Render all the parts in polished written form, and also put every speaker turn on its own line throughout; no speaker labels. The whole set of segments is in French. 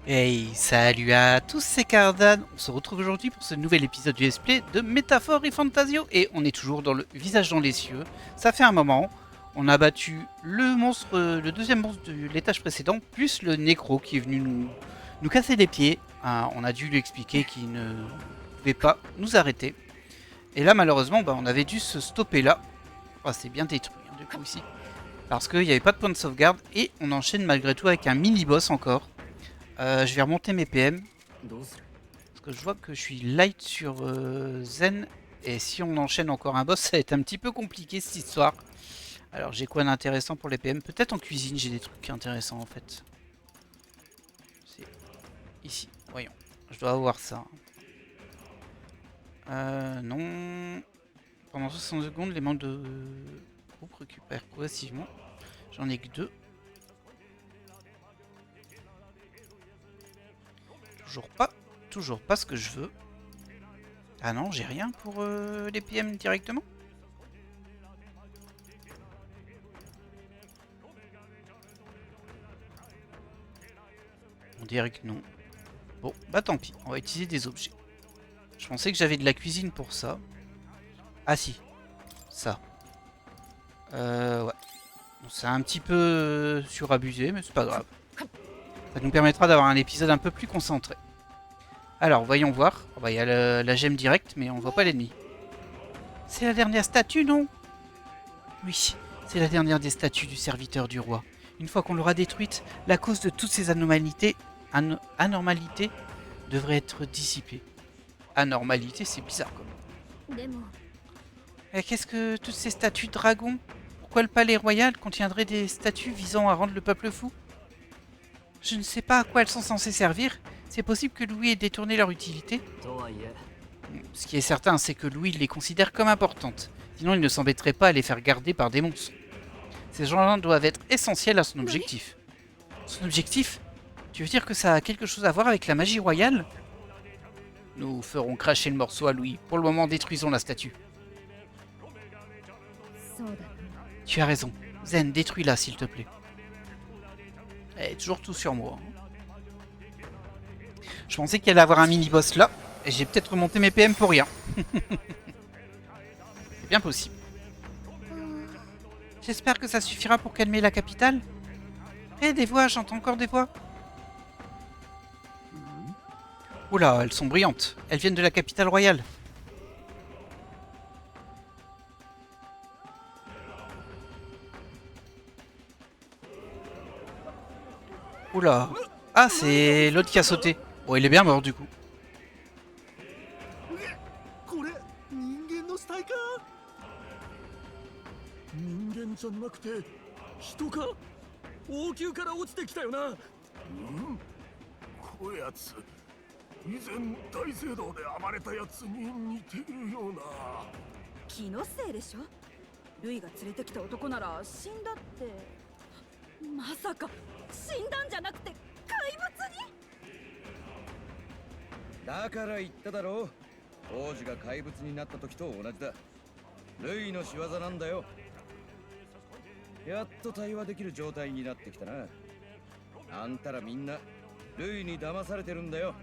Hey, salut à tous, c'est Cardan. On se retrouve aujourd'hui pour ce nouvel épisode du Play de Métaphore et Fantasio. Et on est toujours dans le visage dans les cieux. Ça fait un moment. On a battu le monstre, le deuxième monstre de l'étage précédent, plus le nécro qui est venu nous casser les pieds. On a dû lui expliquer qu'il ne pouvait pas nous arrêter. Et là, malheureusement, on avait dû se stopper là. Oh, c'est bien détruit, du coup, ici. Parce qu'il n'y avait pas de point de sauvegarde. Et on enchaîne malgré tout avec un mini-boss encore. Je vais remonter mes PM. Parce que je vois que je suis light sur Zen. Et si on enchaîne encore un boss, ça va être un petit peu compliqué cette histoire. Alors j'ai quoi d'intéressant pour les PM? Peut-être en cuisine j'ai des trucs intéressants en fait. C'est ici, voyons. Je dois avoir ça. Non. Pendant 60 secondes, les membres de groupe récupèrent progressivement. J'en ai que deux. Toujours pas ce que je veux. Ah non, j'ai rien pour les PM directement. On dirait que non. Bon, bah tant pis, on va utiliser des objets. Je pensais que j'avais de la cuisine pour ça. Ah si, ça. Ouais. Bon, c'est un petit peu surabusé, mais c'est pas grave. Ça nous permettra d'avoir un épisode un peu plus concentré. Alors, voyons voir. Oh, bah, y a la gemme directe, mais on voit pas l'ennemi. C'est la dernière statue, non? Oui, c'est la dernière des statues du serviteur du roi. Une fois qu'on l'aura détruite, la cause de toutes ces anormalités devrait être dissipée. Anormalité, c'est bizarre comme. Et qu'est-ce que toutes ces statues de dragons? Pourquoi le palais royal contiendrait des statues visant à rendre le peuple fou? Je ne sais pas à quoi elles sont censées servir. C'est possible que Louis ait détourné leur utilité. Ce qui est certain, c'est que Louis les considère comme importantes. Sinon, il ne s'embêterait pas à les faire garder par des monstres. Ces gens-là doivent être essentiels à son objectif. Son objectif? Tu veux dire que ça a quelque chose à voir avec la magie royale? Nous ferons cracher le morceau à Louis. Pour le moment, détruisons la statue. Tu as raison. Zen, détruis-la, s'il te plaît. Elle est toujours tout sur moi. Je pensais qu'il allait avoir un mini-boss là, et j'ai peut-être remonté mes PM pour rien. C'est bien possible. J'espère que ça suffira pour calmer la capitale. Eh, des voix, j'entends encore des voix. Oula, elles sont brillantes. Elles viennent de la capitale royale. Oula. Ah, c'est l'autre qui a sauté. Bon, il est bien mort du coup.
だから言っただろう。王子が怪物になった時と同じだ。ルイの仕業なんだよ。やっと対話できる状態になってきたな。あんたらみんなルイに騙されてるんだよ。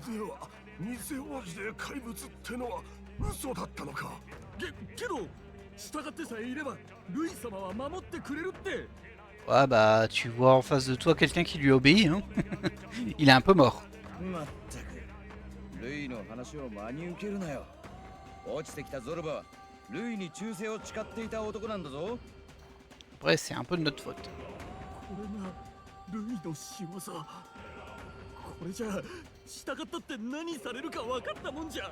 では偽王子で怪物ってのは嘘だったのか。けど従ってさえいればルイ様は守ってくれるって。
Ouais, bah, tu vois en face de toi quelqu'un qui lui obéit, hein. Il est un peu mort.
まったくルイの話を真に受けるなよ。落ちてきたゾルバはルイに忠誠を誓っていた男なんだぞ。
Après, c'est un peu de notre faute.
これがルイの仕業。これじゃ従ったって何されるか分かったもんじゃ。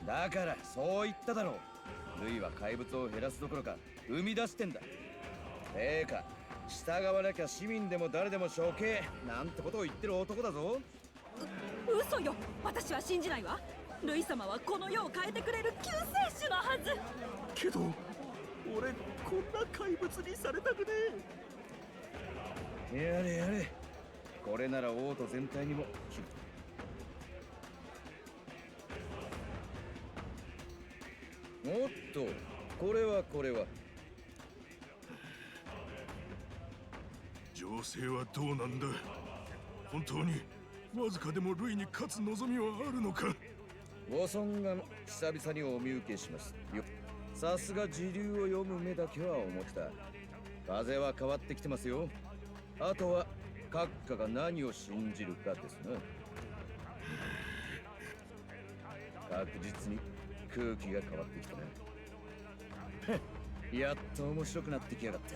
だからそう言っただろう。ルイは怪物を減らすどころか生み出してんだ。てか従わなきゃ市民でも誰でも処刑なんてことを言ってる男だぞ。
嘘よ、私は信じないわ。ルイ様はこの世を変えてくれる救世主のはず。
けど俺こんな怪物にされたくねえ。
やれやれ。これなら王都全体にもおっと、これはこれは。
情勢はどうなんだ。本当にわずかでもルイに勝つ望みはあるのか。
ご尊顔久々にお見受けしますよ。さすが時流を読む目だけはお持ちだ。風は変わってきてますよ。あとは閣下が何を信じるかですな。確実に空気が変わってきたな。やっと面白くなってきやがった。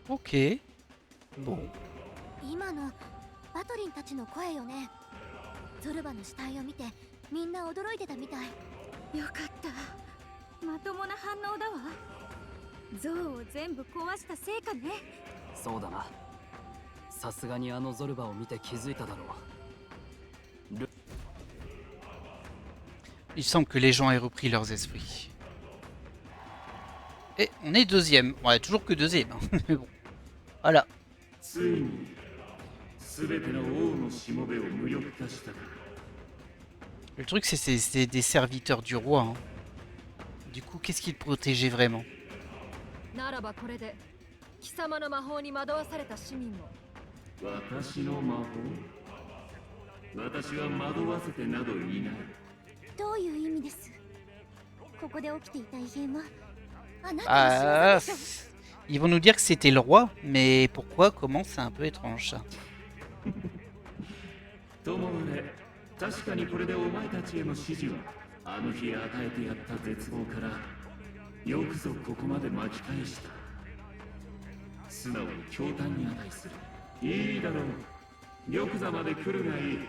Ok. Bon.
今のバトリンたちの声よね。ゾルバの死体を見てみんな驚いてたみたい。
よかったまともな反応だわ像を全部壊したせいかね
そうだな。さすがにあのゾルバを見て気づいただろう。
Il semble que les gens aient repris leurs esprits. Et on est deuxième. Ouais, toujours que deuxième. Hein. Mais bon. Voilà. Le truc, c'est des serviteurs du roi. Hein. Du coup, qu'est-ce qu'ils protégeaient vraiment?
ならばこれで貴様の魔法に惑わされた市民も
私の魔法。私は惑わせてなどいない。
どういう意味です？ここで起きていた異変はあなたの仕業でしょ。
Ils vont nous dire que c'était le roi, mais pourquoi, comment, c'est un peu étrange ça.
ともあれ、確かにこれでお前たちへの指示はあの日与えてやった絶望からよくぞここまで巻き返した。素直に驚嘆に値する。いいだろう。玉座まで来るがいい。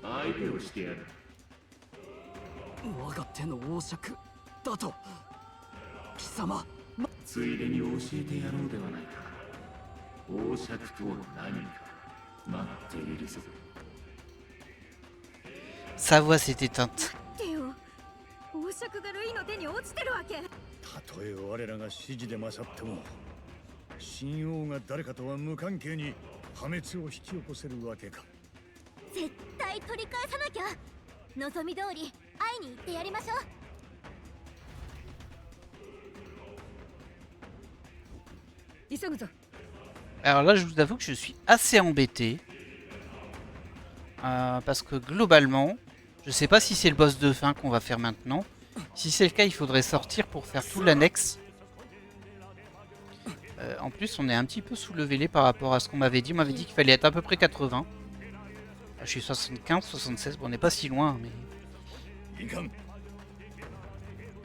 相手をしてやる。
我が手の王爵だと貴様。
ついでに教えてやろうではないか。王爵とは何か待っているぞ。
Sa voix s'est éteinte.
ってよ王爵がルイの手に落ちてるわけ
たとえ我らが指示で勝っても、神王が誰かとは無関係に破滅を引き起こせるわけか。
絶対取り返さなきゃ。望み通り会いに行ってやりましょう。
急ぐぞ
Alors là, je vous avoue que je suis assez embêté. Parce que globalement, je sais pas si c'est le boss de fin qu'on va faire maintenant. Si c'est le cas, il faudrait sortir pour faire tout l'annexe. En plus, on est un petit peu sous-levelé par rapport à ce qu'on m'avait dit. On m'avait dit qu'il fallait être à peu près 80. Je suis 75, 76. Bon, on n'est pas si loin, mais... Il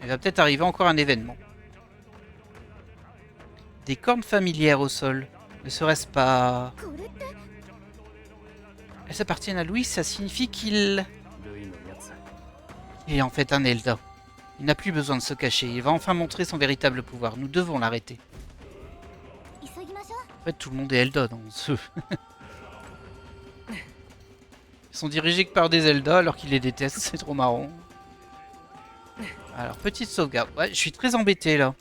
va peut-être arriver encore un événement. Des cornes familières au sol. Ne serait-ce pas...
これって
Elles appartiennent à Louis, ça signifie qu'il...
ルイのやつ。
Il est en fait un Elda. Il n'a plus besoin de se cacher. Il va enfin montrer son véritable pouvoir. Nous devons l'arrêter.
急ぎましょう。
En fait, tout le monde est Elda dans ce... Ils sont dirigés que par des Elda alors qu'ils les détestent. C'est trop marrant. Alors, petite sauvegarde. Ouais, je suis très embêté là.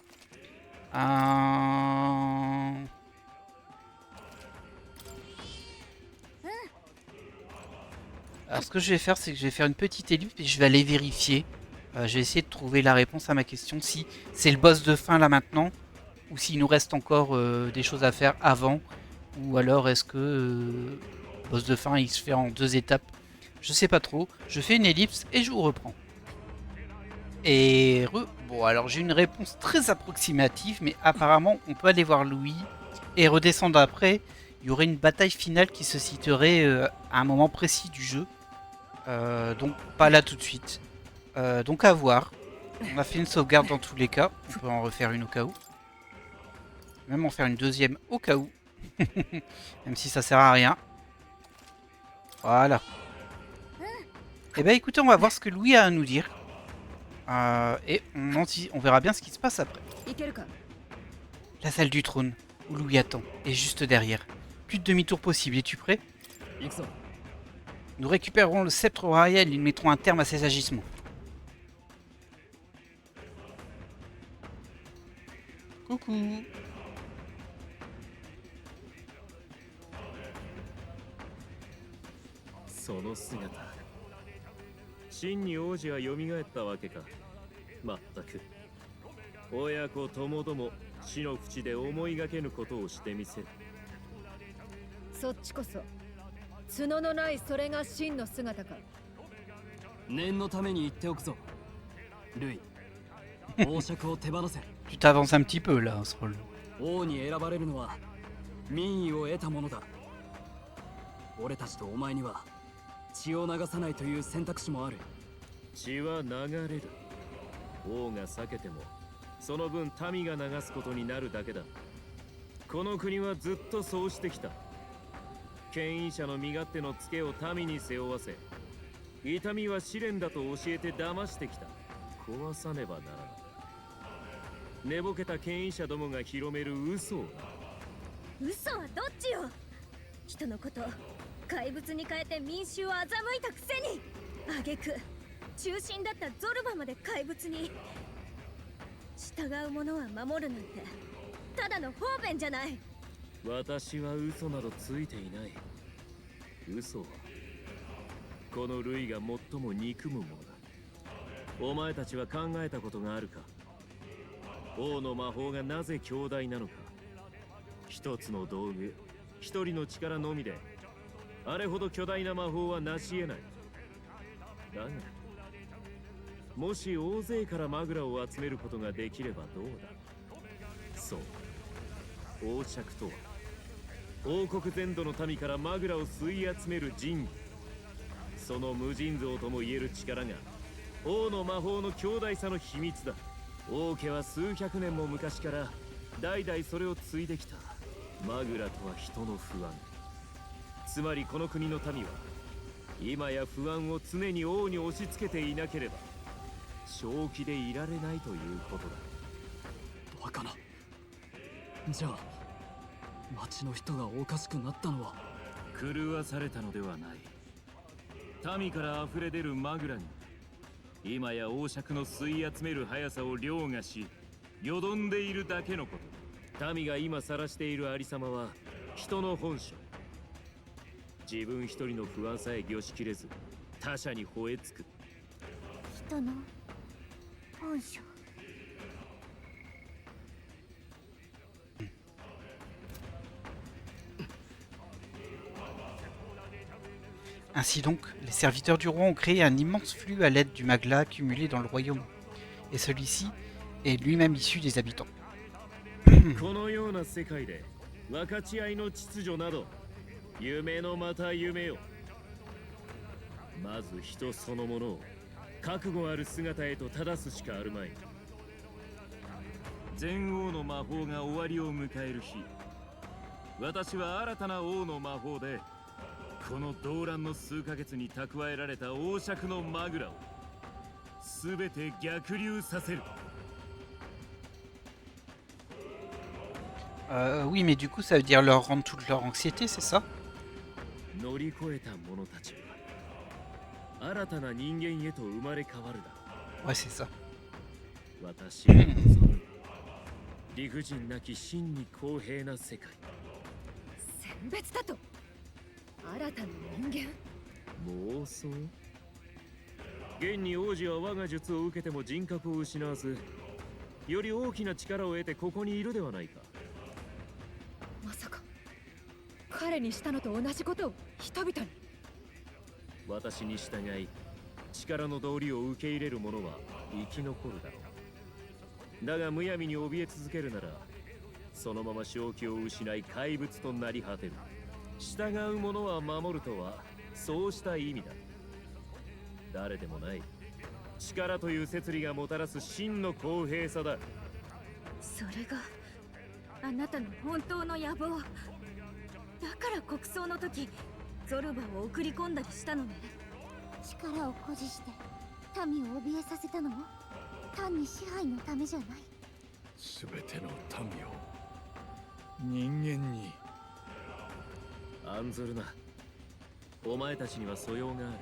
Alors, ce que je vais faire, c'est que je vais faire une petite ellipse et je vais aller vérifier. Je vais essayer de trouver la réponse à ma question. Si c'est le boss de fin là maintenant, ou s'il nous reste encore des choses à faire avant, ou alors est-ce que le boss de fin il se fait en 2 étapes. Je sais pas trop. Je fais une ellipse et je vous reprends. Et bon, alors j'ai une réponse très approximative, mais apparemment on peut aller voir Louis et redescendre après. Il y aurait une bataille finale qui se situerait à un moment précis du jeu. Donc pas là tout de suite. Donc à voir. On a fait une sauvegarde dans tous les cas. On peut en refaire une au cas où. Même en faire une deuxième au cas où. Même si ça sert à rien. Voilà. Et ben écoutez, on va voir ce que Louis a à nous dire. Et on verra bien ce qui se passe après.
いけるか
La salle du trône, où Louis attend, est juste derrière. Plus de demi-tour possible, es-tu prêt?
行くぞ。
Nous récupérerons le sceptre royal et nous mettrons un terme à ces agissements. Coucou.
その姿。真に王子は蘇ったわけか。まったく。
親子ともども死の淵で思いがけぬことをしてみせる。
そっちこそ角のないそれが真の姿か。
念のために言っておくぞルイ。王爵を手放せ。
Tu t'avances un petit peu là, ce rôle.
王に選ばれるのは民意を得たものだ。俺たちとお前には血を流さないという選択肢もある。
血は流れる。王が避けてもその分民が流すことになるだけだ。この国はずっとそうしてきた。権威者の身勝手のツケを民に背負わせ、痛みは試練だと教えて騙してきた。壊さねばならない。寝ぼけた権威者どもが広める嘘をな。
嘘はどっちよ。人のこと怪物に変えて民衆を欺いたくせに、挙句中心だったゾルバまで怪物に。従う者は守るなんてただの方便じゃない。
私は嘘などついていない。嘘はこのルイが最も憎むものだ。お前たちは考えたことがあるか。王の魔法がなぜ強大なのか。一つの道具、一人の力のみであれほど巨大な魔法は成し得ない。だがもし大勢からマグラを集めることができればどうだ。そう、王爵とは王国全土の民からマグラを吸い集める神器。その無尽蔵ともいえる力が王の魔法の強大さの秘密だ。王家は数百年も昔から代々それを継いできた。マグラとは人の不安。つまりこの国の民は今や不安を常に王に押し付けていなければ正気でいられないということだ。
バカな。じゃあ町の人がおかしくなったのは。
狂わされたのではない。民から溢れ出るマグラに今や王爵の吸い集める速さを凌駕しよどんでいるだけのこと。民が今晒しているありさまは人の本性。自分一人の不安さえ御しきれず他者に吠えつく
人の本性。
Ainsi donc, les serviteurs du roi ont créé un immense flux à l'aide du magla accumulé dans le royaume. Et celui-ci est lui-même issu des habitants.
このような世界で分かち合いの秩序など夢のまた夢よ。まず人そのものを覚悟ある姿へと正すしかあるまい。全王の魔法が終わりを迎える日、私は新たな王の魔法でこの動乱の数ヶ月に蓄えられた王爵のマグラを全て逆流させる。
Oui, mais du coup, ça veut dire leur rendre toute leur anxiété, c'est ça?
乗り越えた者たちは新たな人間へと生まれ変わるだろう。
Ouais, c'est ça.
私が望む理不尽なき真に公平な世界。
選別だと新たな人間。
妄想。現に王子は我が術を受けても人格を失わず、より大きな力を得てここにいるではないか。
まさか彼にしたのと同じことを人々に。
私に従い力の道理を受け入れる者は生き残るだろう。だがむやみに怯え続けるならそのまま正気を失い怪物となり果てる。従う者は守るとはそうした意味だ。誰でもない力という摂理がもたらす真の公平さだ。
それがあなたの本当の野望だから国葬の時ゾルバを送り込んだりしたのね。
力を誇示して民を怯えさせたのも単に支配のためじゃない。
全ての民を人間に。
案ずるな。お前たちには素養がある。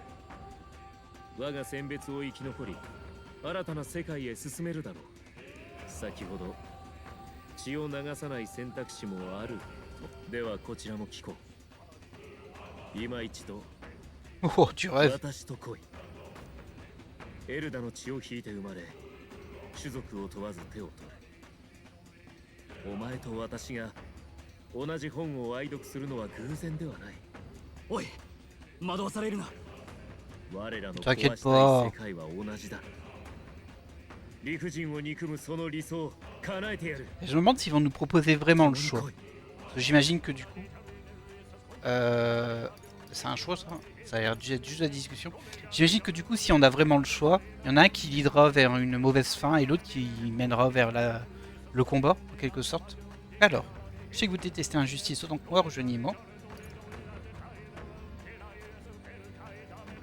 我が選別を生き残り新たな世界へ進めるだろう。先ほど血を流さない選択肢もあると。ではこちらも聞こう。今一度
Oh, tu rêves.
私と来い。エルダの血を引いて生まれ種族を問わず手を取る。お前と私が同じ本を愛読するのは偶然ではない。
おい、惑わされるな。
我らの壊
T'inquiète
したい
pas.
世界は同じだ。理不尽を憎むその理想を叶えてやる。
Et je me demande s'ils vont nous proposer vraiment le
そこ
choix.
に来い。
Parce que j'imagine que du coup... c'est un choix ça? Ça a l'air d'être juste la discussion. J'imagine que du coup si on a vraiment le choix, il y en a un qui leadera vers une mauvaise fin et l'autre qui mènera vers le combat en quelque sorte. Alors, je sais que vous détestez l'injustice autant que moi, rejoignez-moi.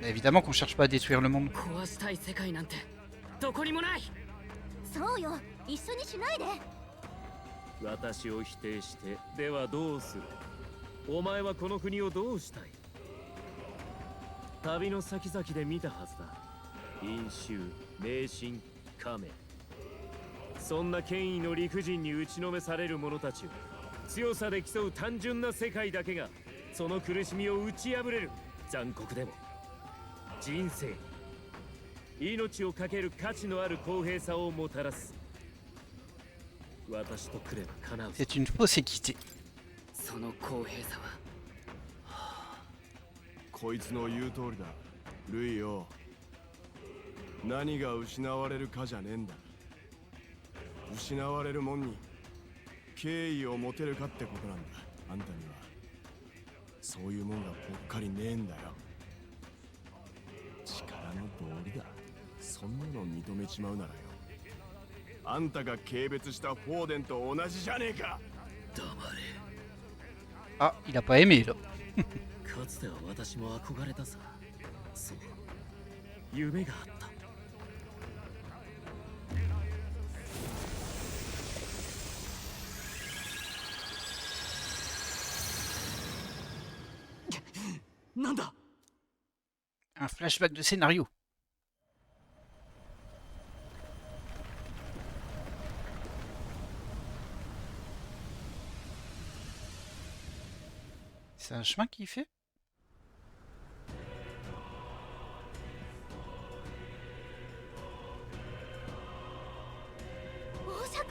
Évidemment qu'on cherche pas à détruire le monde.
壊したい世界なんてどこにもない。
そうよ、一緒にしないで。
私を否定してではどうする。お前はこの国をどうしたい。旅の先々で見たはずだ。飲酒、迷信、亀。そんな権威の理不尽に打ちのめされる者たちを強さで競う単純な世界だけがその苦しみを打ち破れる。残酷でも人生命を懸ける価値のある公平さをもたらす。私と来れば叶う。
C'est une fausse équité.
その公平さは
こいつの言う通りだ。ルイよ、何が失われるかじゃねえんだ。失われるもんに敬意を持てるかってことなんだ。あんたにはそういうもんがぽっかりねえんだよ。力の道理だ。そんなの認めちまうならよ、あんたが軽蔑したフォーデンと同じじゃねえか。
黙れ。
Ah, il a pas aimé là.
かつては私も憧れたさ。そう、夢があった。
なんだ。
Un flashback de scénario. C'est un chemin qu'il fait?
王爵、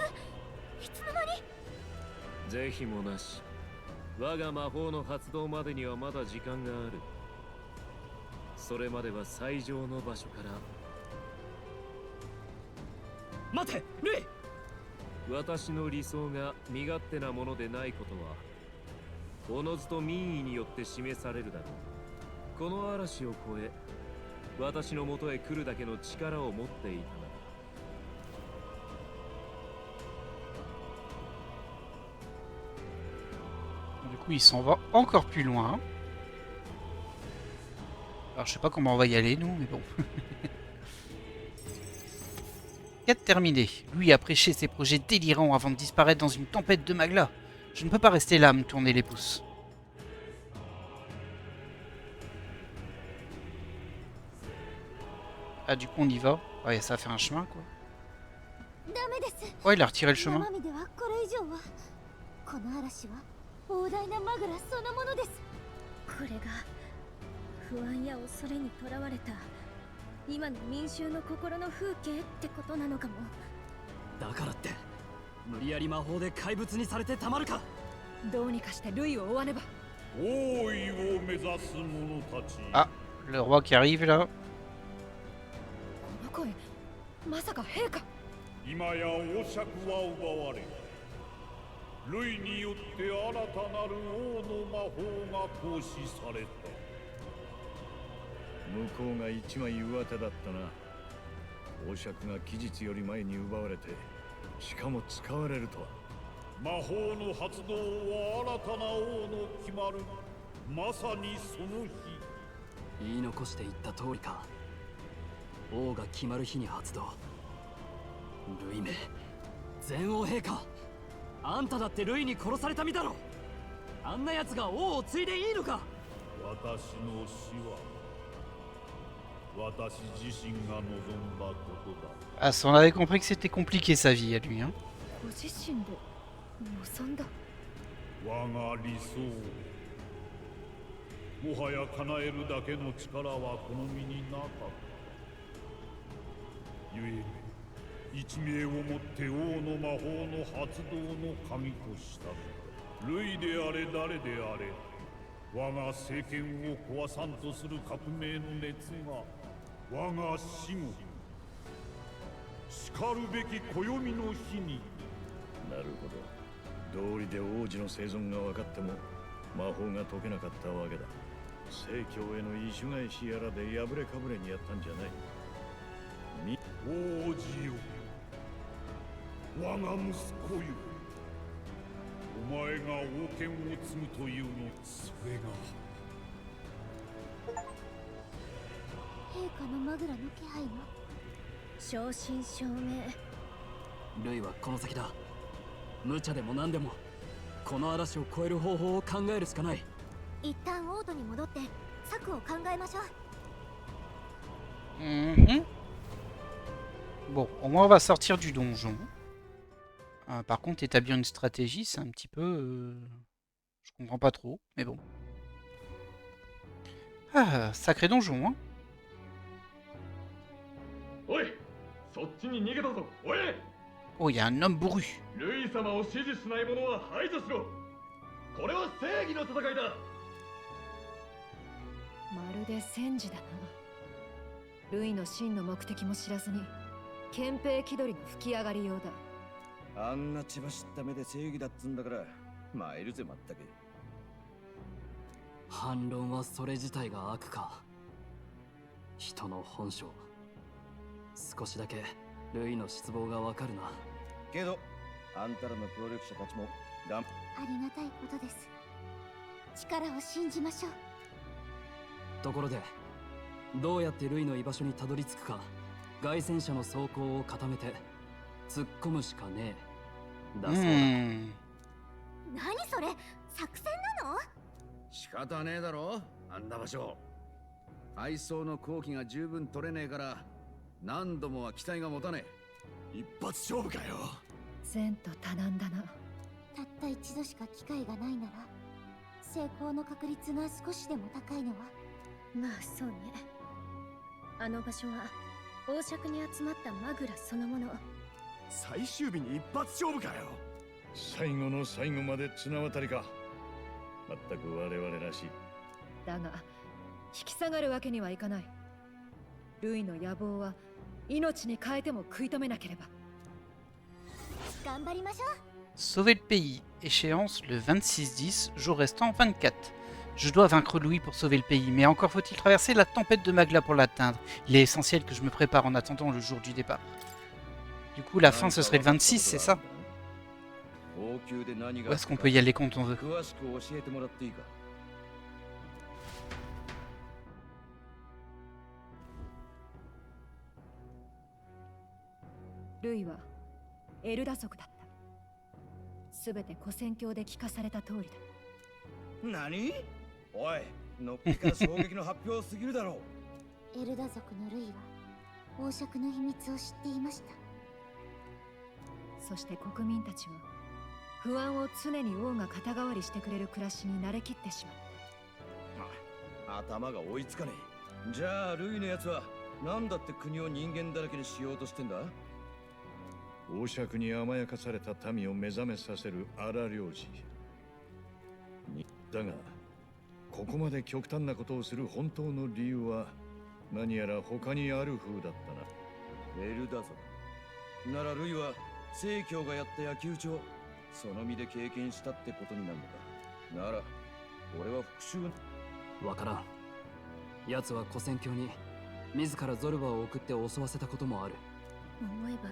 いつの間に。
是非もなし。我が魔法の発動までにはまだ時間がある。それまでは最上の場所から。
待て、ルイ。
私の理想が身勝手なものでないことはおのずと民意によって示されるだろう。この嵐を越え私のもとへ来るだけの力を持っていたなら。
Du coup, il s'en va encore plus loin. Alors, je sais pas comment on va y aller, nous, mais bon. Quête terminée. Lui a prêché ses projets délirants avant de disparaître dans une tempête de magla. Je ne peux pas rester là à me tourner les pouces. Ah, du coup, on y va. Ouais, ça fait un chemin, quoi.
ダメです。
Ouais, il a retiré le chemin.
生身ではこれ以上は。この嵐は膨大なマグラそのものです。
これが不安や恐れにとらわれた今の民衆の心の風景ってことなのかも。
だからって無理やり魔法で怪物にされてたまるか。
どうにかしてルイを追わねば。
王位を目指す者たち。
Ah, le roi qui arrive là.
この声、まさか陛下。
今や王爵は奪われ、ルイによって新たなる王の魔法が行使された。
向こうが一枚上手だったな。王爵が期日より前に奪われて、しかも使われるとは。
魔法の発動は新たな王の決まる、まさにその日。
言い残して言った通りか。王が決まる日に発動。ルイめ、全王陛下、あんただってルイに殺された身だろ。あんな奴が王を継いでいいのか。
私の死は私自身が望んだことだ。
Ah, ça, on avait compris que c'était compliqué sa vie à lui, hein.
ご自身で望んだ。
我が理想、もはや叶えるだけの力はこの身になかった。ゆえ一命をもって王の魔法の発動の鍵とした類であれ誰であれ我が政権を壊さんとする革命の熱が我が死後しかるべき暦の日に。
なるほど。道理で王子の生存が分かっても魔法が解けなかったわけだ。聖教への意種返しやらで破れかぶれにやったんじゃない。
王子よ、我が息子よ、お前が王権を継ぐというのそれが
陛下のマグラの気配も。
正真正銘。
ルイはこの先だ。無茶でも何でもこの嵐を越える方法を考えるしかない。
一旦オートに戻って策を考えましょう。
Mhm. Bon, au moins on va sortir du donjon. Par contre, établir une stratégie, c'est un petit peu... je comprends pas trop, mais bon. Ah, sacré donjon, hein.
おい、そっちに逃げたぞ。おい、
Oh, il y a un homme bourru.
ルイ様を支持しない者は排除しろ。これは正義の戦いだ。
まるで戦時だな。ルイの真の目的も知らずに憲兵気取りの吹き上がりようだ。
あんな血走った目で正義だっつんだから参るぜまったく。
反論はそれ自体が悪か。人の本性。少しだけルイの失望がわかるな。
けどあんたらの協力者たちも
ありがたいことです。力を信じましょう。
ところでどうやってルイの居場所にたどり着くか、凱旋車の走行を固めて突っ込むしかねえだそうだ。
何それ、作戦なの？
仕方ねえだろ、あんな場所。配送の後期が十分取れねえから何度もは期待が持たねえ。
一発勝負かよ。
前途多難だな。
たった一度しか機会がないなら成功の確率が少しでも高いのは。
まあそうね。あの場所は王爵に集まったマグラそのもの。
最終日に一発勝負かよ。
最後の最後まで綱渡りか。まったく我々らしい。
だが引き下がるわけにはいかない。ルイの野望は命に変えても食い止めなければ。
頑張りましょう。
Sauver le pays. Échéance le 26-10, jour restant 24. Je dois vaincre Louis pour sauver le pays, mais encore faut-il traverser la tempête de Magla pour l'atteindre. Il est essentiel que je me prépare en attendant le jour du départ. Du coup, la fin, ce serait le 26, c'est ça? Ou est-ce qu'on peut y aller quand on veut?
ルイはエルダ族だった。すべて古戦郷で聞かされた通りだ。
何？おい、のっけから衝撃の発表すぎるだろ
う。エルダ族のルイは王爵の秘密を知っていました。
そして国民たちは不安を常に王が肩代わりしてくれる暮らしに慣れきってしまった。
頭が追いつかねえ。じゃあルイのやつは何だって国を人間だらけにしようとしてんだ？
王爵に甘やかされた民を目覚めさせる荒領事だが、ここまで極端なことをする本当の理由は何やら他にある風だったな。
エルダ族ならルイは聖教がやった野球場その身で経験したってことになるのか。なら俺は復讐
わからん。奴は古戦郷に自らゾルバを送って襲わせたこともある。
思えば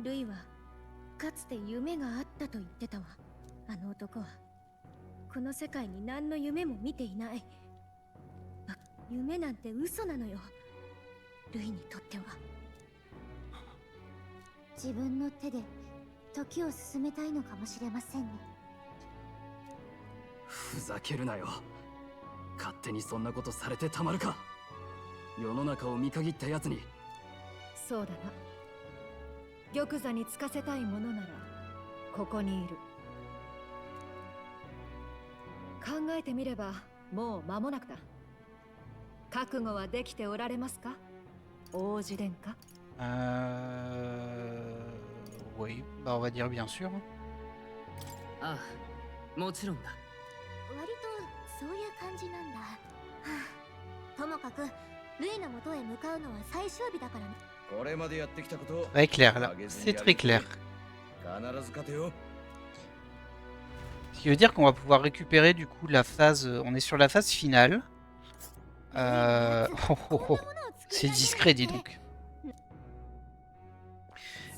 ルイはかつて夢があったと言ってたわ。あの男はこの世界に何の夢も見ていない。夢なんて嘘なのよ、ルイにとっては。
自分の手で時を進めたいのかもしれませんね。
ふざけるなよ。勝手にそんなことされてたまるか。世の中を見限ったやつに。
そうだな。玉座につかせたいものならここにいる。考えてみればもう間もなくだ。覚悟はできておられますか、王子殿下？
Oui, bah on va dire bien sûr.
ああ、もちろんだ。
割とそういう感じなんだ。はあ、ともかくルイの元へ向かうのは最終日だからね。
これまでやってきたことを
Très clair là, c'est très clair.
必ず勝てよ。
Ce qui veut dire qu'on va pouvoir récupérer du coup la phase... on est sur la phase finale. C'est discret, dis donc.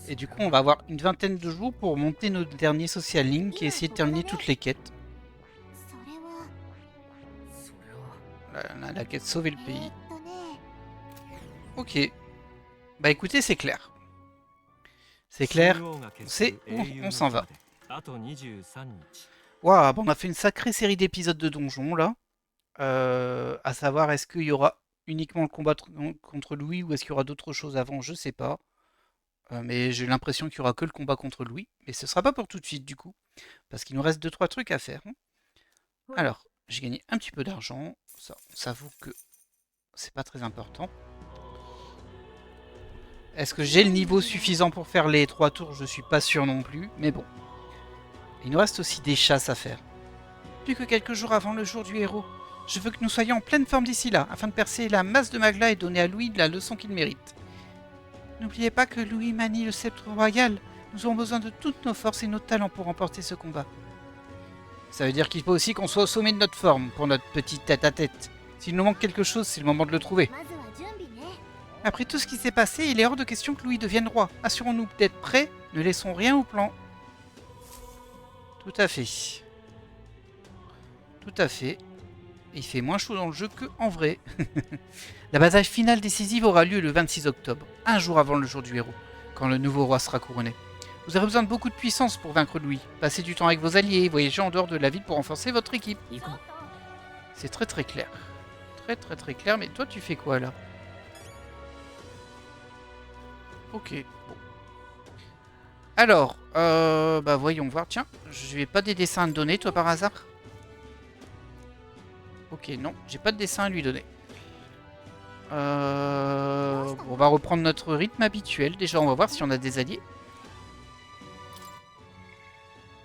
Et du coup, on va avoir une vingtaine de jours pour monter notre dernier social link et essayer de terminer toutes les quêtes.
それは。
それは。
La quête sauver le pays.
ね。
Ok. Bah écoutez, c'est clair. C'est clair, on sait où on s'en va. Waouh, bon, on a fait une sacrée série d'épisodes de donjons là. À savoir, est-ce qu'il y aura uniquement le combat contre Louis ou est-ce qu'il y aura d'autres choses avant, je sais pas. Mais j'ai l'impression qu'il y aura que le combat contre Louis. Mais ce sera pas pour tout de suite du coup. Parce qu'il nous reste 2-3 trucs à faire. Alors, j'ai gagné un petit peu d'argent. Ça, on s'avoue que c'est pas très important. Est-ce que j'ai le niveau suffisant pour faire les 3 tours? Je suis pas sûr non plus. Mais bon. Il nous reste aussi des chasses à faire. Plus que quelques jours avant le jour du héros. Je veux que nous soyons en pleine forme d'ici là, afin de percer la masse de Magla et donner à Louis la leçon qu'il mérite. N'oubliez pas que Louis manie le sceptre royal. Nous avons besoin de toutes nos forces et nos talents pour remporter ce combat. Ça veut dire qu'il faut aussi qu'on soit au sommet de notre forme pour notre petite tête-à-tête. S'il nous manque quelque chose, c'est le moment de le trouver.
まずは準備ね。
Après tout ce qui s'est passé, il est hors de question que Louis devienne roi. Assurons-nous d'être prêts, ne laissons rien au plan. Tout à fait. Tout à fait. Il fait moins chaud dans le jeu qu'en vrai. La bataille finale décisive aura lieu le 26 octobre, un jour avant le jour du héros, quand le nouveau roi sera couronné. Vous aurez besoin de beaucoup de puissance pour vaincre Louis. Passez du temps avec vos alliés, voyagez en dehors de la ville pour renforcer votre équipe. C'est très très clair. Très clair, mais toi tu fais quoi là? Ok, bon. Alors, bah voyons voir, tiens, je vais pas des dessins à te donner toi par hasard? Ok, non, j'ai pas de dessin à lui donner. On va reprendre notre rythme habituel. Déjà, on va voir si on a des alliés.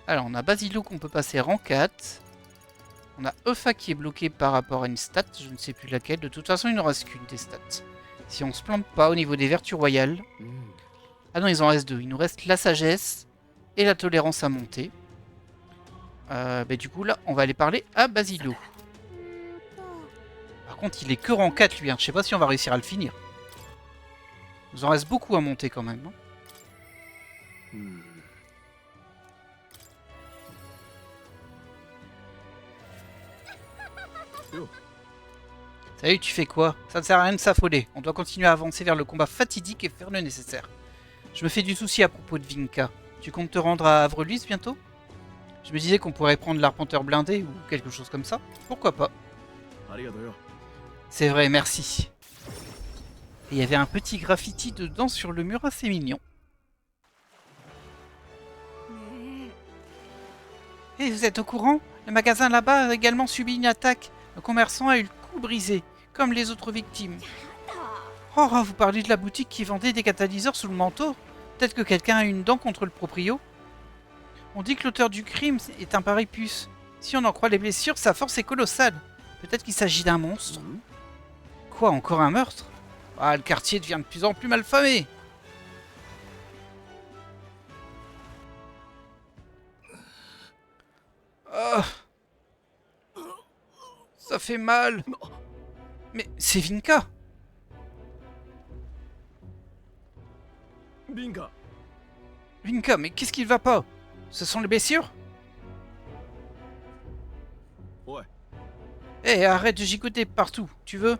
Alors, on a Basilo qu'on peut passer rang 4. On a Eufa qui est bloqué par rapport à une stat. Je ne sais plus laquelle. De toute façon, il ne reste qu'une des stats. Si on se plante pas au niveau des vertus royales. Ah non, ils en restent deux. Il nous reste la sagesse et la tolérance à monter. Bah, du coup, là, on va aller parler à Basilo. Par contre, il est que rang 4 lui, hein. Je sais pas si on va réussir à le finir. Il nous en reste beaucoup à monter quand même. Salut, tu fais quoi? Ça ne sert à rien de s'affoler. On doit continuer à avancer vers le combat fatidique et faire le nécessaire. Je me fais du souci à propos de Vinka. Tu comptes te rendre à Avreluis bientôt? Je me disais qu'on pourrait prendre l'arpenteur blindé ou quelque chose comme ça. Pourquoi pas? C'est vrai, merci. Et il y avait un petit graffiti dedans sur le mur assez mignon. Et vous êtes au courant? Le magasin là-bas a également subi une attaque. Le commerçant a eu le cou brisé, comme les autres victimes. Oh, vous parlez de la boutique qui vendait des catalyseurs sous le manteau? Peut-être que quelqu'un a une dent contre le proprio? On dit que l'auteur du crime est un pari puce. Si on en croit les blessures, sa force est colossale. Peut-être qu'il s'agit d'un monstre. Quoi, encore un meurtre? Ah, le quartier devient de plus en plus malfamé. Oh. Ça fait mal. Mais c'est Vinka. Vinka, mais qu'est-ce qui ne va pas? Ce sont les blessures?
Ouais.
Eh, arrête de gigoter partout, tu veux?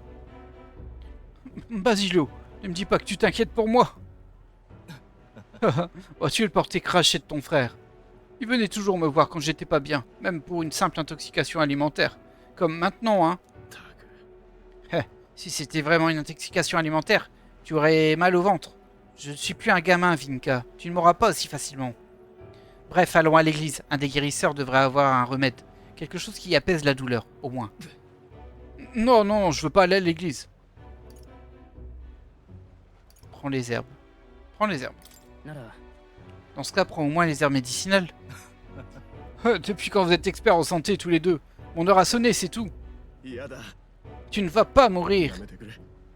Basilo, ne me dis pas que tu t'inquiètes pour moi. Vas-tu le porter cracher de ton frère? Il venait toujours me voir quand j'étais pas bien, même pour une simple intoxication alimentaire. Comme maintenant, hein. Si c'était vraiment une intoxication alimentaire, tu aurais mal au ventre. Je ne suis plus un gamin, Vinka. Tu ne m'auras pas aussi facilement. Bref, allons à l'église. Un des guérisseurs devrait avoir un remède. Quelque chose qui apaise la douleur, au moins. Non, je veux pas aller à l'église. Prends les herbes. Prends les herbes.
なら
Dans ce cas, prends au moins les herbes médicinales. Depuis quand vous êtes experts en santé tous les deux? Mon heure a sonné, c'est tout.
嫌だ
Tu ne vas pas mourir.
やめてくれ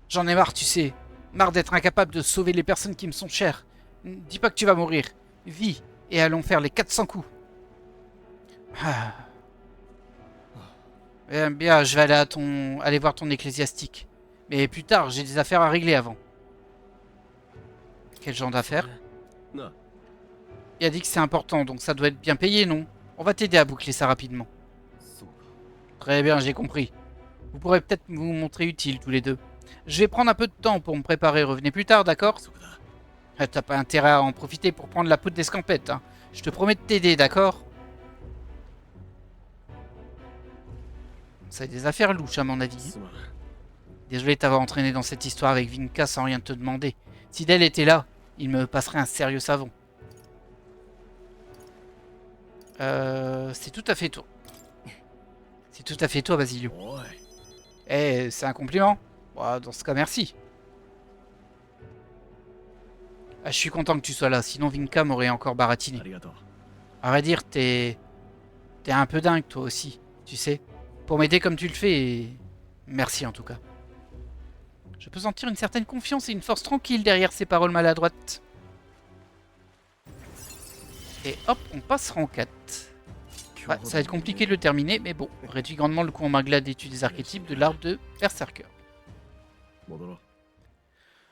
J'en ai marre, tu sais. Marre d'être incapable de sauver les personnes qui me sont chères. Dis pas que tu vas mourir. Vis, et allons faire les 400 coups. Ah. Bien, je vais aller voir ton ecclésiastique. Mais plus tard, j'ai des affaires à régler avant. Quel genre d'affaires?
Non.
Il a dit que c'est important, donc ça doit être bien payé, non? On va t'aider à boucler ça rapidement. Très bien, j'ai compris. Vous pourrez peut-être vous montrer utile tous les deux. Je vais prendre un peu de temps pour me préparer. Revenez plus tard, d'accord? T'as pas intérêt à en profiter pour prendre la poudre d'escampette. Hein. Je te promets de t'aider, d'accord? Ça a des affaires louches, à mon avis.
すまん
Désolé de t'avoir entraîné dans cette histoire avec Vinka sans rien te demander. Si Del était là, il me passerait un sérieux savon. C'est tout à fait toi. C'est tout à fait toi, Basilio.
おい
Eh, c'est un compliment? Bah, dans ce cas, merci. Ah, je suis content que tu sois là, sinon Vinka m'aurait encore baratiné.
ありがとう
À vrai dire, t'es un peu dingue, toi aussi, tu sais. Pour m'aider comme tu le fais, et... merci en tout cas. Je peux sentir une certaine confiance et une force tranquille derrière ces paroles maladroites. Et hop, on passe rang 4. Ouais, ça va être compliqué de le terminer, mais bon, réduit grandement le coût en mangla d'études des archétypes de l'arbre de Berserker.
戻ろう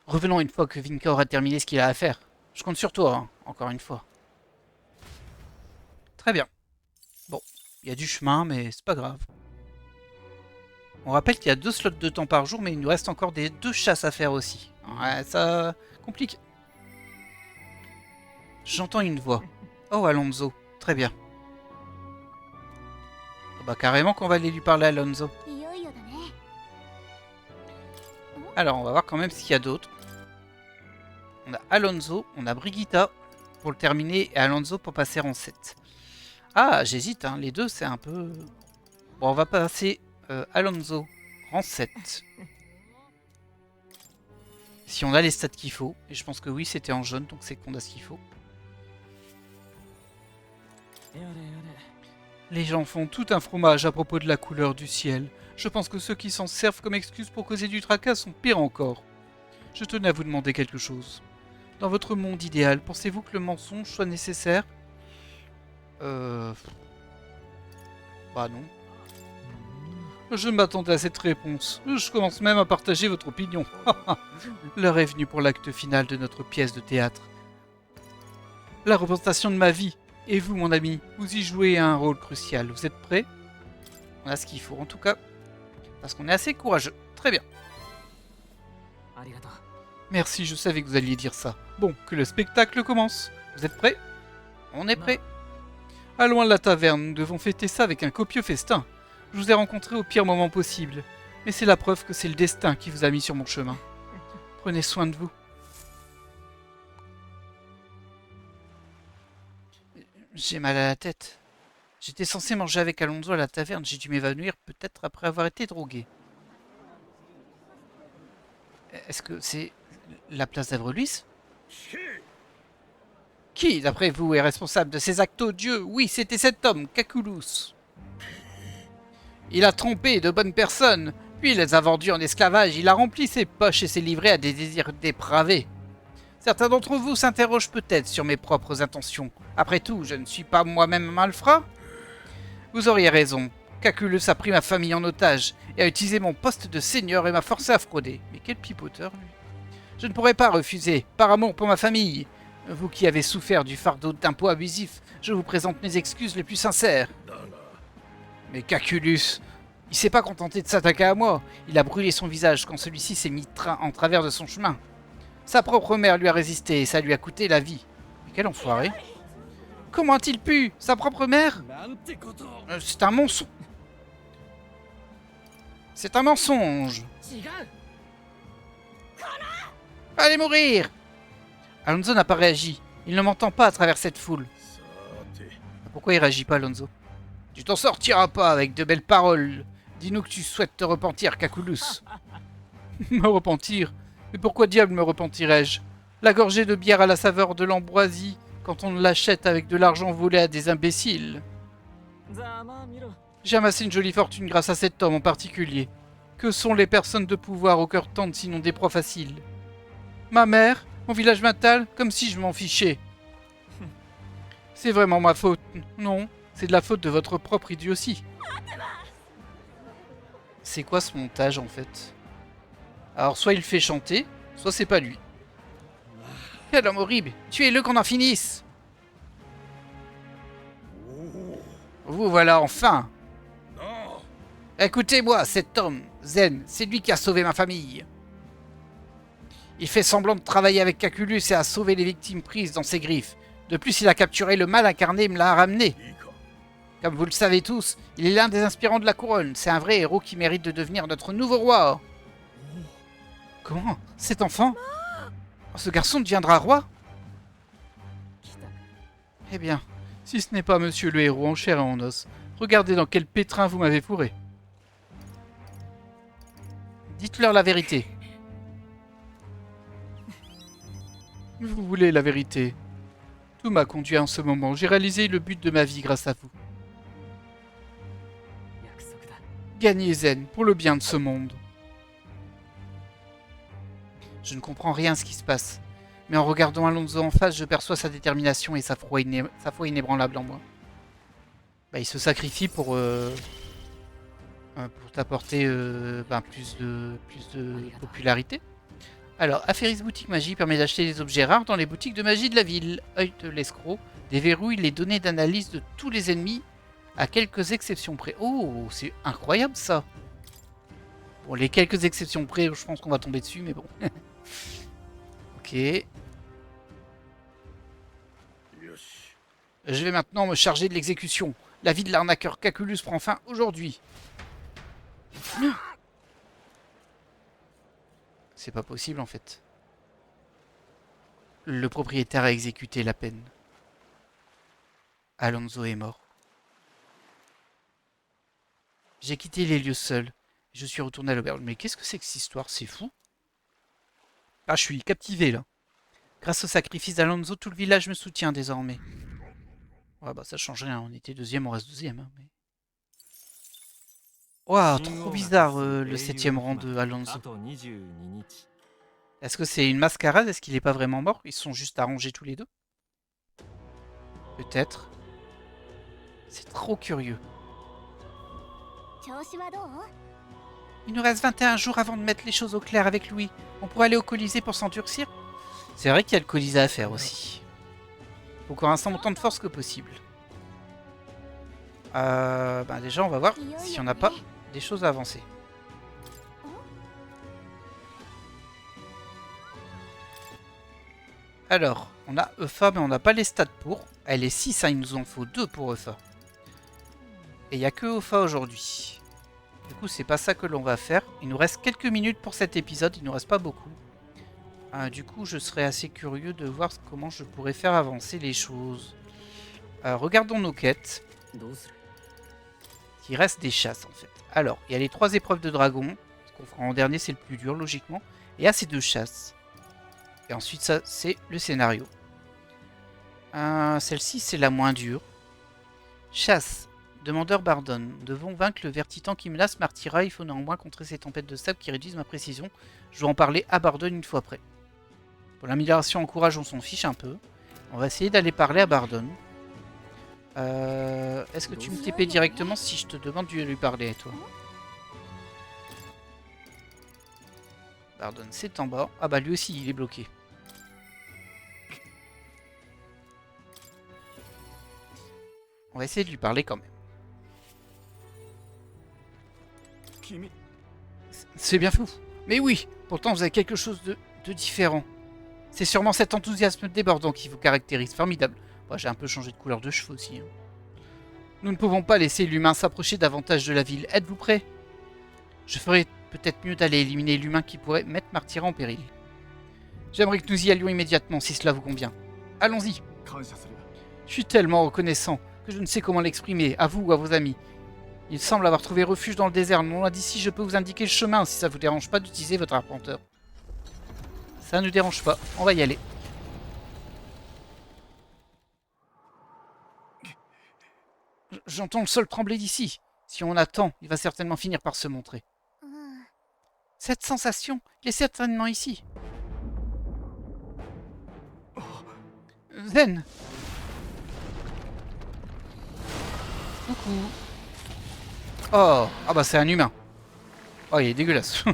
Revenons une fois que Vinka aura terminé ce qu'il a à faire. Je compte sur toi, hein, encore une fois. Très bien. Bon, il y a du chemin, mais c'est pas grave. On rappelle qu'il y a 2 slots de temps par jour, mais il nous reste encore des 2 chasses à faire aussi. Ouais, ça complique. J'entends une voix. Oh, Alonso. Très bien. Oh, bah carrément qu'on va aller lui parler à Alonso.
いよいよだね
Alors, on va voir quand même ce qu'il y a d'autre. On a Alonso, on a Brigitta pour le terminer et Alonso pour passer en 7. Ah, j'hésite, hein. Les deux, c'est un peu... Bon, on va passer Alonso en 7. Si on a les stats qu'il faut. Et je pense que oui, c'était en jaune, donc c'est qu'on a ce qu'il faut. Les gens font tout un fromage à propos de la couleur du ciel. Je pense que ceux qui s'en servent comme excuse pour causer du tracas sont pires encore. Je tenais à vous demander quelque chose. Dans votre monde idéal, pensez-vous que le mensonge soit nécessaire? Bah non. Je m'attendais à cette réponse. Je commence même à partager votre opinion. L'heure est venue pour l'acte final de notre pièce de théâtre. La représentation de ma vie. Et vous, mon ami, vous y jouez un rôle crucial. Vous êtes prêts? On a ce qu'il faut, en tout cas. Parce qu'on est assez courageux. Très bien.
ありがとう
Merci, je savais que vous alliez dire ça. Bon, que le spectacle commence. Vous êtes prêts? On est prêts. Allons à la taverne, nous devons fêter ça avec un copieux festin. Je vous ai rencontré au pire moment possible. Mais c'est la preuve que c'est le destin qui vous a mis sur mon chemin. Prenez soin de vous. J'ai mal à la tête. J'étais censé manger avec Alonso à la taverne. J'ai dû m'évanouir peut-être après avoir été drogué. Est-ce que c'est la place d'Avreluis? Qui, d'après vous, est responsable de ces actes odieux? Oui, c'était cet homme, Kakulus. Il a trompé de bonnes personnes, puis il les a vendus en esclavage. Il a rempli ses poches et s'est livré à des désirs dépravés. Certains d'entre vous s'interrogent peut-être sur mes propres intentions. Après tout, je ne suis pas moi-même un malfrat. Vous auriez raison. Kakulus a pris ma famille en otage et a utilisé mon poste de seigneur et m'a forcé à frauder. Mais quel pipoteur, lui. Je ne pourrais pas refuser, par amour pour ma famille. Vous qui avez souffert du fardeau d'impôts abusifs, je vous présente mes excuses les plus sincères. Mais Kakulus, il s'est pas contenté de s'attaquer à moi. Il a brûlé son visage quand celui-ci s'est mis en travers de son chemin. Sa propre mère lui a résisté et ça lui a coûté la vie. Mais quel enfoiré. Comment a-t-il pu? Sa propre mère? C'est un mensonge. C'est un mensonge. Allez mourir! Alonso n'a pas réagi. Il ne m'entend pas à travers cette foule. Pourquoi il réagit pas, Alonso? Tu t'en sortiras pas avec de belles paroles. Dis-nous que tu souhaites te repentir, Kakulus. Me repentir? Mais pourquoi diable me repentirais-je? La gorgée de bière à la saveur de l'ambroisie quand on l'achète avec de l'argent volé à des imbéciles. J'ai amassé une jolie fortune grâce à cet homme en particulier. Que sont les personnes de pouvoir au cœur tendre sinon des proies faciles? Ma mère, mon village natal, comme si je m'en fichais. C'est vraiment ma faute. Non, c'est de la faute de votre propre idiotie. C'est quoi ce montage en fait? Alors soit il fait chanter, soit c'est pas lui. Quel homme horrible! Tuez-le qu'on en finisse! Vous voilà enfin! Écoutez-moi, cet homme, Zen, c'est lui qui a sauvé ma famille. Il fait semblant de travailler avec Caculus et a sauvé les victimes prises dans ses griffes. De plus, il a capturé le mal incarné et me l'a ramené. Comme vous le savez tous, il est l'un des inspirants de la couronne. C'est un vrai héros qui mérite de devenir notre nouveau roi. Comment? Cet enfant? Ce garçon deviendra roi? Eh bien, si ce n'est pas monsieur le héros en chair et en os, regardez dans quel pétrin vous m'avez fourré. Dites-leur la vérité. Vous voulez la vérité? Tout m'a conduit en ce moment. J'ai réalisé le but de ma vie grâce à vous. Gagner Zen pour le bien de ce monde. Je ne comprends rien à ce qui se passe. Mais en regardant Alonso en face, je perçois sa détermination et sa foi inébranlable en moi. Bah, il se sacrifie pour t'apporter plus de popularité. Alors, Affairis Boutique Magie permet d'acheter des objets rares dans les boutiques de magie de la ville. Œil de l'escroc déverrouille les données d'analyse de tous les ennemis à quelques exceptions près. Oh, c'est incroyable ça. Bon, les quelques exceptions près, je pense qu'on va tomber dessus, mais bon. Ok. Je vais maintenant me charger de l'exécution. La vie de l'arnaqueur Caculus prend fin aujourd'hui. C'est pas possible en fait. Le propriétaire a exécuté la peine. Alonso est mort. J'ai quitté les lieux seul. Je suis retourné à l'auberge. Mais qu'est-ce que c'est que cette histoire? C'est fou. Ah, je suis captivé là. Grâce au sacrifice d'Alonso, tout le village me soutient désormais. Ouais, bah ça change rien. On était deuxième, on reste deuxième. Hein, mais... Waouh, trop bizarre le 7ème rang de Alonso. Est-ce que c'est une mascarade? Est-ce qu'il n'est pas vraiment mort? Ils se sont juste arrangés tous les deux? Peut-être. C'est trop curieux. Il nous reste 21 jours avant de mettre les choses au clair avec Louis. On pourrait aller au Colisée pour s'endurcir? C'est vrai qu'il y a le Colisée à faire aussi. Faut qu'on rassemble autant de force que possible. Déjà, on va voir si on n'a pas des choses à avancer. Alors, on a Eupha, mais on n'a pas les stats pour. Elle est 6, hein, il nous en faut 2 pour Eupha. Et il n'y a que Eupha aujourd'hui. Du coup, c'est pas ça que l'on va faire. Il nous reste quelques minutes pour cet épisode, il nous reste pas beaucoup. Du coup, je serais assez curieux de voir comment je pourrais faire avancer les choses. Regardons nos quêtes. Il reste des chasses en fait. Alors, il y a les 3 épreuves de dragon. Ce qu'on fera en dernier, c'est le plus dur logiquement. Et là, c'est 2 chasses. Et ensuite, ça, c'est le scénario. Celle-ci, c'est la moins dure. Chasse. Demandeur Bardon. Nous devons vaincre le vertitan qui menace Martyra. Il faut néanmoins contrer ces tempêtes de sable qui réduisent ma précision. Je dois en parler à Bardon une fois près. Pour l'amélioration en courage, on s'en fiche un peu. On va essayer d'aller parler à Bardon. Est-ce que tu me TP directement si je te demande de lui parler, toi? Bardon, c'est en bas. Ah bah lui aussi, il est bloqué. On va essayer de lui parler quand même. C'est bien fou. Mais oui, pourtant vous avez quelque chose de différent. C'est sûrement cet enthousiasme débordant qui vous caractérise. Formidable. Bon, j'ai un peu changé de couleur de cheveux aussi. Hein. Nous ne pouvons pas laisser l'humain s'approcher davantage de la ville. Êtes-vous prêts? Je ferais peut-être mieux d'aller éliminer l'humain qui pourrait mettre Martyra en péril. J'aimerais que nous y allions immédiatement, si cela vous convient. Allons-y. Je suis tellement reconnaissant que je ne sais comment l'exprimer, à vous ou à vos amis. Il semble avoir trouvé refuge dans le désert. Non loin d'ici, je peux vous indiquer le chemin si ça vous dérange pas d'utiliser votre arpenteur. Ça nous dérange pas, on va y aller. J'entends le sol trembler d'ici. Si on attend, il va certainement finir par se montrer. Cette sensation, il est certainement ici. Zen. Coucou. Oh, ah bah c'est un humain. Oh, il est dégueulasse.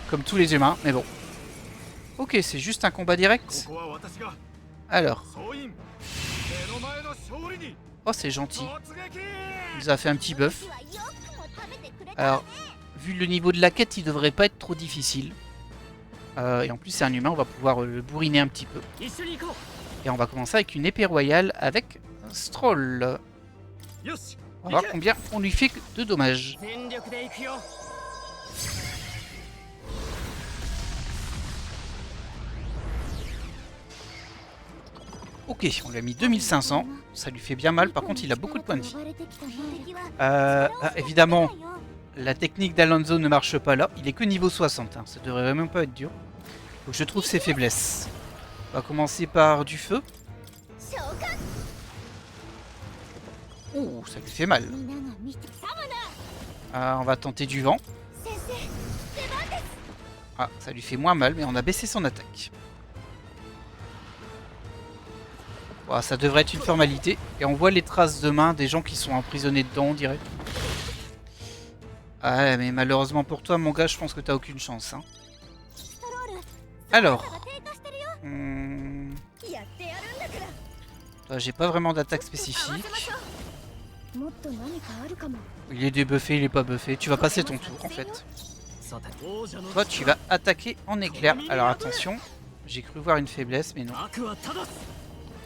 Comme tous les humains, mais bon. Ok, c'est juste un combat direct. Alors. Oh, c'est gentil. Il nous a fait un petit buff. Alors, vu le niveau de la quête, il devrait pas être trop difficile. Et en plus, c'est un humain, on va pouvoir le bourriner un petit peu. Et on va commencer avec une épée royale avec Stroll. On va voir combien on lui fait de dommages. Ok, on lui a mis 2500. Ça lui fait bien mal, par contre il a beaucoup de points de vie. Évidemment, la technique d'Alonso ne marche pas là. Il est que niveau 60, hein. Ça devrait même pas être dur. Donc je trouve ses faiblesses. On va commencer par du feu. Oh, ça lui fait mal. On va tenter du vent. Ah, ça lui fait moins mal, mais on a baissé son attaque. Bon, ça devrait être une formalité. Et on voit les traces de main des gens qui sont emprisonnés dedans, on dirait. Ah, mais malheureusement pour toi, mon gars, je pense que t'as aucune chance. Hein. Alors. J'ai pas vraiment d'attaque spécifique. Il est débuffé, il est pas buffé. Tu vas passer ton tour en fait. Toi, tu vas attaquer en éclair. Alors attention, j'ai cru voir une faiblesse, mais non.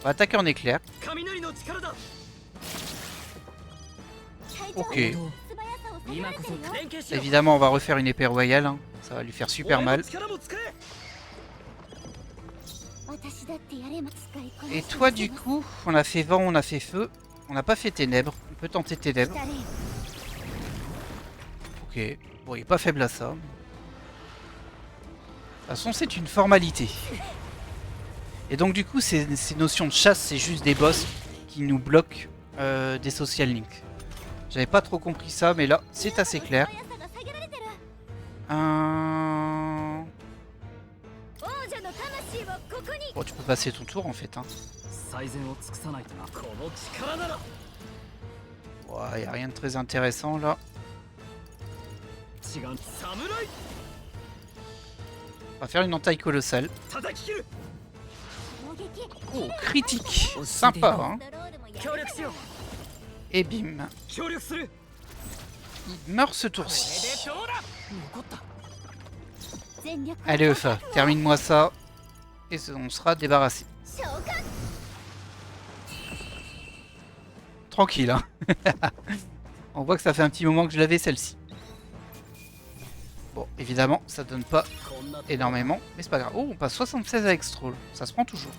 On va attaquer en éclair. Ok. Évidemment, on va refaire une épée royale. Hein. Ça va lui faire super mal. Et toi, du coup, on a fait vent, on a fait feu. On n'a pas fait ténèbres. On peut tenter ténèbres. Ok. Bon, il est pas faible à ça. De toute façon, c'est une formalité. Et donc, du coup, ces notions de chasse, c'est juste des boss qui nous bloquent des social links. J'avais pas trop compris ça, mais là, c'est assez clair. Bon, tu peux passer ton tour en fait. Hein. Ouais, y a rien de très intéressant là. On va faire une entaille colossale. Oh, critique. Sympa, hein. Et bim. Il meurt ce tour-ci. Allez, Eufa, termine-moi ça. Et on sera débarrassé. Tranquille, hein. On voit que ça fait un petit moment que je l'avais celle-ci. Bon, évidemment, ça donne pas énormément, mais c'est pas grave. Oh, on passe 76 avec Stroll. Ça se prend toujours.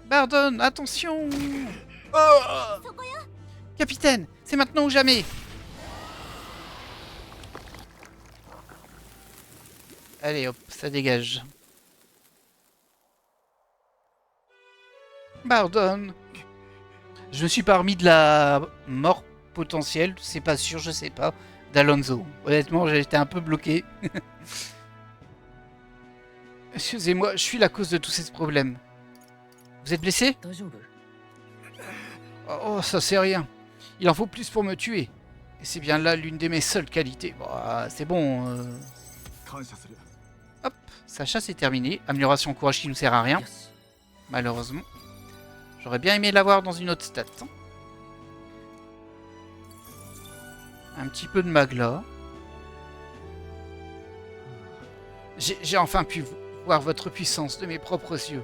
Bardon, attention! Oh! Capitaine, c'est maintenant ou jamais! Allez hop, ça dégage. Bardon! Je me suis pas remis de la mort potentielle, c'est pas sûr, je sais pas, d'Alonso. Honnêtement, j'ai été un peu bloqué. Excusez-moi, je suis la cause de tous ces problèmes. Vous êtes blessé? Oh, ça c'est rien. Il en faut plus pour me tuer. Et c'est bien là l'une de mes seules qualités. Bon, c'est bon. Hop, sa chasse est terminée. Amélioration courage qui nous sert à rien. Malheureusement. J'aurais bien aimé l'avoir dans une autre stat. Un petit peu de magla. J'ai enfin pu voir votre puissance de mes propres yeux.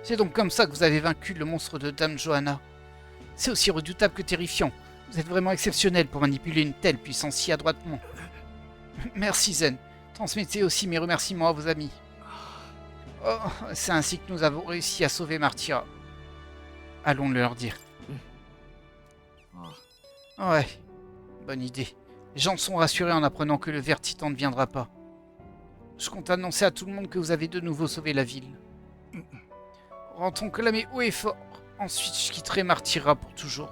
C'est donc comme ça que vous avez vaincu le monstre de Dame Johanna. C'est aussi redoutable que terrifiant. Vous êtes vraiment exceptionnel pour manipuler une telle puissance si adroitement. Merci Zen. Transmettez aussi mes remerciements à vos amis. Oh, c'est ainsi que nous avons réussi à sauver Martyra. Allons le leur dire. Ouais, bonne idée. Les gens sont rassurés en apprenant que le ver titan ne viendra pas. Je compte annoncer à tout le monde que vous avez de nouveau sauvé la ville. Rentrons clamer haut et fort. Ensuite, je quitterai Martyra pour toujours.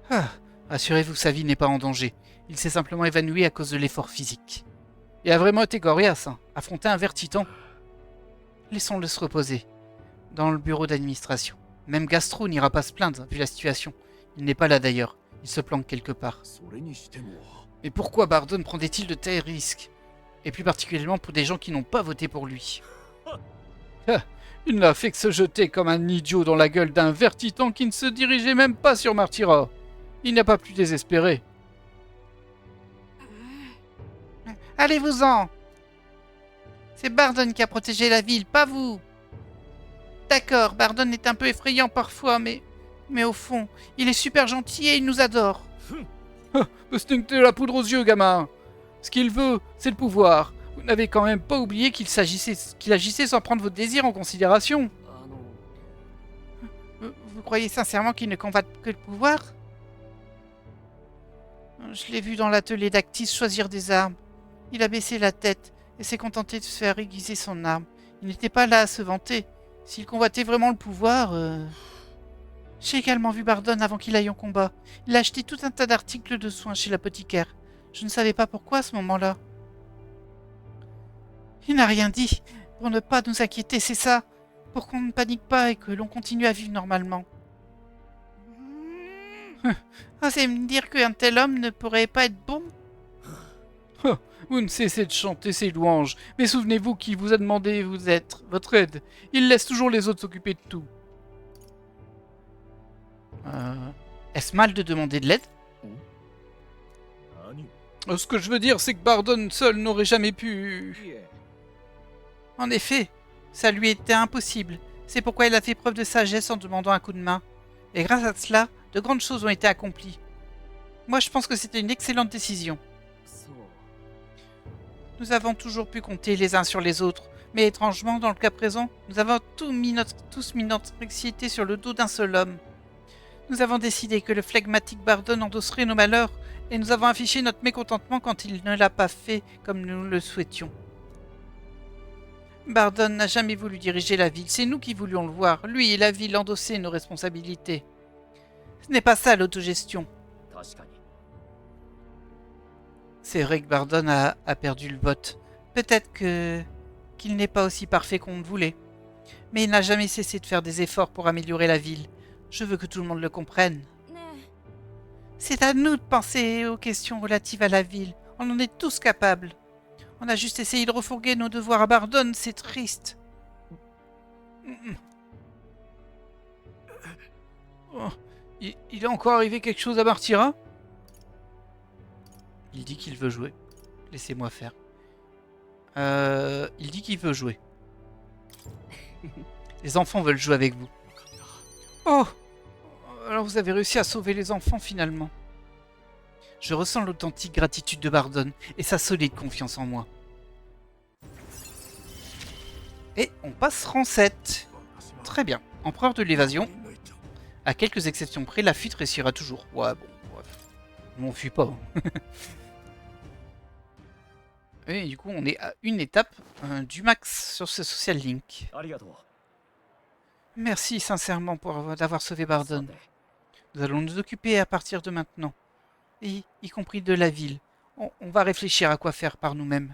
Ah, rassurez-vous, sa vie n'est pas en danger. Il s'est simplement évanoui à cause de l'effort physique. Il a vraiment été coriace, hein. Affronter un ver titan. Laissons-le se reposer. Dans le bureau d'administration. Même Gastro n'ira pas se plaindre, vu la situation. Il n'est pas là d'ailleurs. Il se planque quelque part. Mais pourquoi Bardon prendrait-il de tels risques? Et plus particulièrement pour des gens qui n'ont pas voté pour lui. Ah, il n'a fait que se jeter comme un idiot dans la gueule d'un ver titan qui ne se dirigeait même pas sur Martyra. Il n'a pas pu désespérer. Allez-vous-en! C'est Bardon qui a protégé la ville, pas vous! D'accord, Bardon est un peu effrayant parfois, mais au fond, il est super gentil et il nous adore. Sting, t'es la poudre aux yeux, gamin. Ce qu'il veut, c'est le pouvoir. Vous n'avez quand même pas oublié qu'il agissait sans prendre vos désirs en considération. Vous croyez sincèrement qu'il ne combat que le pouvoir? Je l'ai vu dans l'atelier d'Actis choisir des armes. Il a baissé la tête et s'est contenté de se faire aiguiser son arme. Il n'était pas là à se vanter. S'il convoitait vraiment le pouvoir... J'ai également vu Bardon avant qu'il aille en combat. Il a acheté tout un tas d'articles de soins chez l'apothicaire. Je ne savais pas pourquoi à ce moment-là. Il n'a rien dit. Pour ne pas nous inquiéter, c'est ça. Pour qu'on ne panique pas et que l'on continue à vivre normalement. C'est me dire qu'un tel homme ne pourrait pas être bon? Vous ne cessez de chanter ses louanges, mais souvenez-vous qui vous a demandé vous être votre aide. Il laisse toujours les autres s'occuper de tout. Est-ce mal de demander de l'aide? Ce que je veux dire, c'est que Bardon seul n'aurait jamais pu... En effet, ça lui était impossible. C'est pourquoi il a fait preuve de sagesse en demandant un coup de main. Et grâce à cela, de grandes choses ont été accomplies. Moi, je pense que c'était une excellente décision. Nous avons toujours pu compter les uns sur les autres, mais étrangement, dans le cas présent, nous avons tous mis notre anxiété sur le dos d'un seul homme. Nous avons décidé que le flegmatique Bardon endosserait nos malheurs, et nous avons affiché notre mécontentement quand il ne l'a pas fait comme nous le souhaitions. Bardon n'a jamais voulu diriger la ville, c'est nous qui voulions le voir. Lui et la ville endossaient nos responsabilités. Ce n'est pas ça l'autogestion. C'est vrai que Bardon a perdu le vote. Peut-être qu'il n'est pas aussi parfait qu'on le voulait. Mais il n'a jamais cessé de faire des efforts pour améliorer la ville. Je veux que tout le monde le comprenne. C'est à nous de penser aux questions relatives à la ville. On en est tous capables. On a juste essayé de refourguer nos devoirs à Bardon, c'est triste. Oh, il est encore arrivé quelque chose à Martyra? Il dit qu'il veut jouer. Laissez-moi faire. Il dit qu'il veut jouer. Les enfants veulent jouer avec vous. Oh! Alors vous avez réussi à sauver les enfants finalement. Je ressens l'authentique gratitude de Bardon et sa solide confiance en moi. Et on passe rang 7. Très bien. Empereur de l'évasion. À quelques exceptions près, la fuite réussira toujours. Ouais, bon, bref. On fuit pas. Et du coup, on est à une étape du max sur ce social link. Merci sincèrement d'avoir sauvé Bardon. Nous allons nous occuper à partir de maintenant. Et, y compris de la ville. On va réfléchir à quoi faire par nous-mêmes.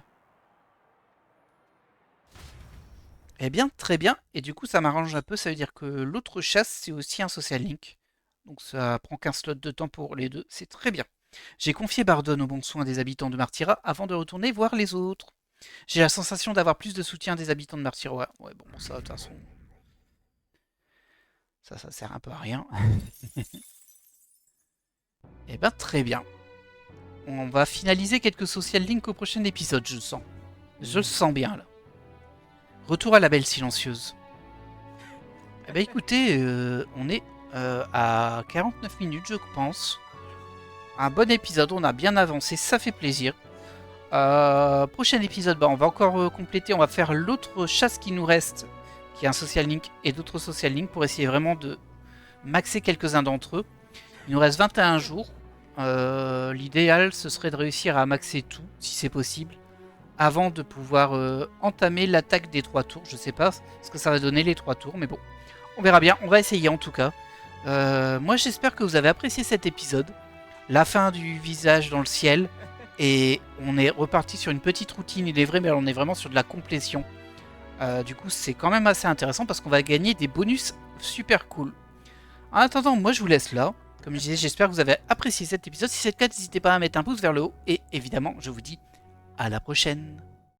Eh bien, très bien. Et du coup, ça m'arrange un peu. Ça veut dire que l'autre chasse, c'est aussi un social link. Donc ça prend qu'un slot de temps pour les deux. C'est très bien. J'ai confié Bardon aux bons soins des habitants de Martyra avant de retourner voir les autres. J'ai la sensation d'avoir plus de soutien des habitants de Martyra. Ouais, bon, ça, de toute façon... Ça sert un peu à rien. Eh ben, très bien. On va finaliser quelques social links au prochain épisode, je le sens. Je le sens bien, là. Retour à la Belle Silencieuse. Eh ben, écoutez, on est à 49 minutes, je pense. Un bon épisode, on a bien avancé, ça fait plaisir. Prochain épisode, on va encore compléter, on va faire l'autre chasse qui nous reste, qui est un social link et d'autres social links pour essayer vraiment de maxer quelques-uns d'entre eux. Il nous reste 21 jours. L'idéal, ce serait de réussir à maxer tout, si c'est possible, avant de pouvoir entamer l'attaque des 3 tours. Je sais pas ce que ça va donner les 3 tours, mais bon, on verra bien, on va essayer en tout cas. Moi j'espère que vous avez apprécié cet épisode, la fin du visage dans le ciel, et on est reparti sur une petite routine, il est vrai, mais on est vraiment sur de la complétion. Du coup c'est quand même assez intéressant parce qu'on va gagner des bonus super cool. En attendant, moi je vous laisse là. Comme je disais, j'espère que vous avez apprécié cet épisode. Si c'est le cas, n'hésitez pas à mettre un pouce vers le haut. Et évidemment, je vous dis à la prochaine.